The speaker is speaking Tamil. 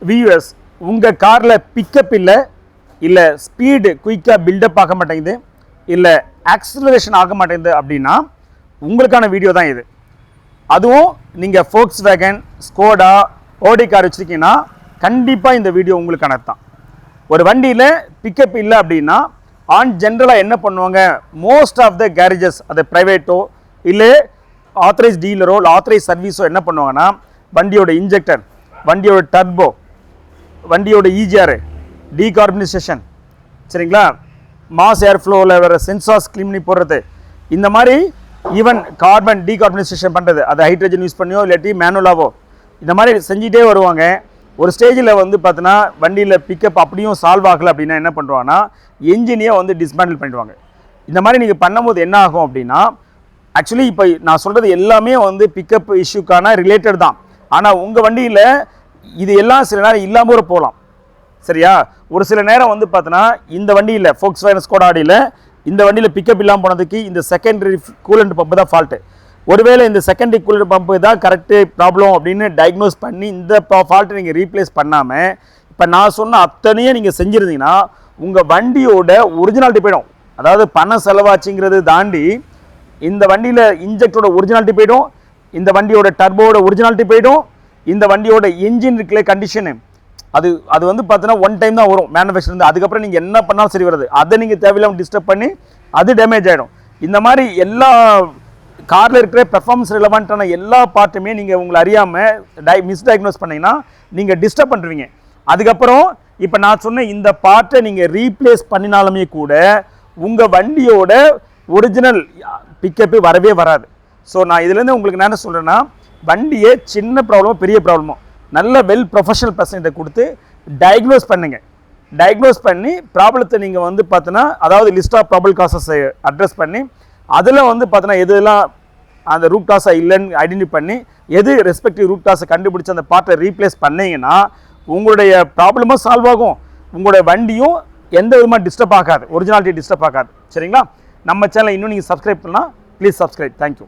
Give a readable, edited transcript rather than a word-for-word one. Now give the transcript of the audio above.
வியூவர்ஸ், உங்கள் காரில் பிக்கப் இல்லை ஸ்பீடு குயிக்காக பில்டப் ஆக மாட்டேங்குது, இல்லை ஆக்சிலரேஷன் ஆக மாட்டேங்குது அப்படின்னா உங்களுக்கான வீடியோ தான் இது. அதுவும் நீங்கள் ஃபோக்ஸ்வேகன், ஸ்கோடா, ஓடி கார் வச்சுருக்கீங்கன்னா கண்டிப்பாக இந்த வீடியோ உங்களுக்கானது தான். ஒரு வண்டியில் பிக்கப் இல்லை அப்படின்னா ஜென்ரலாக என்ன பண்ணுவாங்க, மோஸ்ட் ஆஃப் த கேரேஜஸ், அது ப்ரைவேட்டோ இல்லை ஆத்தரைஸ் டீலரோ இல்லை ஆத்தரைஸ் சர்வீஸோ என்ன பண்ணுவாங்கன்னா வண்டியோட இன்ஜெக்டர், வண்டியோட டர்போ, வண்டியோட EGR, டீகார்பனைசேஷன், சரிங்களா, மாஸ் ஏர் ஃப்ளோவில் வர சென்சார்ஸ் க்ளீன் பண்ணி போடுறது, இந்த மாதிரி ஈவன் கார்பன் டீகார்பனைசேஷன் பண்ணுறது, அது ஹைட்ரஜன் யூஸ் பண்ணியோ இல்லாட்டி மேனுவலாவோ இந்த மாதிரி செஞ்சுட்டே வருவாங்க. ஒரு ஸ்டேஜில் வந்து பார்த்தீங்கன்னா வண்டியில் பிக்கப் அப்படியும் சால்வ் ஆகலை அப்படின்னா என்ன பண்ணுவாங்கன்னா என்ஜினையே வந்து டிஸ்மேண்டில் பண்ணிடுவாங்க. இந்த மாதிரி நீங்கள் பண்ணும்போது என்ன ஆகும் அப்படின்னா, ஆக்சுவலி இப்போ நான் சொல்கிறது எல்லாமே வந்து பிக்கப் இஷ்யூக்கான ரிலேட்டட் தான். ஆனால் உங்கள் வண்டியில் இது எல்லாம் சில நேரம் இல்லாமல் கூட போகலாம், சரியா? ஒரு சில நேரம் வந்து பார்த்தீங்கன்னா இந்த வண்டியில் ஃபோக்ஸ்வேகன், ஸ்கோடா ஆடியில் இந்த வண்டியில் பிக்கப் இல்லாமல் போனதுக்கு இந்த செகண்டரி கூலண்ட் பம்பு தான் ஃபால்ட்டு. ஒருவேளை இந்த செகண்டரி கூலண்ட் பம்பு தான் கரெக்டு ப்ராப்ளம் அப்படின்னு டயக்னோஸ் பண்ணி இந்த ஃபால்ட்டை நீங்கள் ரீப்ளேஸ் பண்ணாமல் இப்போ நான் சொன்ன அத்தனையும் நீங்கள் செஞ்சுருந்தீங்கன்னா உங்கள் வண்டியோட ஒரிஜினாலிட்டி போயிடும். அதாவது பணம் செலவாச்சுங்கிறது தாண்டி இந்த வண்டியில் இன்ஜெக்டரோட ஒரிஜினாலிட்டி போயிடும், இந்த வண்டியோட டர்போட ஒரிஜினாலிட்டி போயிடும், இந்த வண்டியோட என்ஜின் இருக்குல்ல கண்டிஷனு அது வந்து பார்த்தீங்கன்னா ஒன் டைம் தான் வரும் மேனுஃபேக்சர், அதுக்கப்புறம் நீங்கள் என்ன பண்ணாலும் சரி வராது. அதை நீங்கள் தேவையில்லாமல் டிஸ்டர்ப் பண்ணி அது டேமேஜ் ஆகிடும். இந்த மாதிரி எல்லா காரில் இருக்கிற பெர்ஃபார்மன்ஸ் ரிலவெண்ட்டான எல்லா பார்ட்டுமே நீங்கள் உங்களை அறியாமல் மிஸ்டயக்னோஸ் பண்ணிங்கன்னா நீங்கள் டிஸ்டர்ப் பண்ணுறீங்க. அதுக்கப்புறம் இப்போ நான் சொன்ன இந்த பார்ட்டை நீங்கள் ரீப்ளேஸ் பண்ணினாலுமே கூட உங்கள் வண்டியோட ஒரிஜினல் பிக்கப்பு வரவே வராது. ஸோ நான் இதுலேருந்து உங்களுக்கு என்ன சொல்கிறேன்னா, வண்டியே சின்ன ப்ராப்ளமோ பெரிய ப்ராப்ளமோ நல்ல வெல் ப்ரொஃபஷனல் பர்சன்கிட்ட கொடுத்து டயக்னோஸ் பண்ணுங்கள். டயக்னோஸ் பண்ணி ப்ராப்ளத்தை நீங்கள் வந்து பார்த்தீங்கன்னா அதாவது லிஸ்ட் ஆஃப் ப்ராப்ளம் காசஸை அட்ரஸ் பண்ணி அதில் வந்து பார்த்தீங்கன்னா எதுலாம் அந்த ரூட் காஸாக இல்லைன்னு ஐடென்டிஃபை பண்ணி எது ரெஸ்பெக்டிவ் ரூட் காஸை கண்டுபிடிச்சி அந்த பார்ட்டை ரீப்ளேஸ் பண்ணிங்கன்னா உங்களுடைய ப்ராப்ளமும் சால்வ் ஆகும், உங்களுடைய வண்டியும் எந்த விதமாக டிஸ்டர்ப் ஆகாது, ஒரிஜினாலிட்டி டிஸ்டர்ப் ஆகாது, சரிங்களா? நம்ம சேனலை இன்னும் நீங்கள் சப்ஸ்கிரைப் பண்ணால் ப்ளீஸ் சப்ஸ்கிரைப். தேங்க்யூ.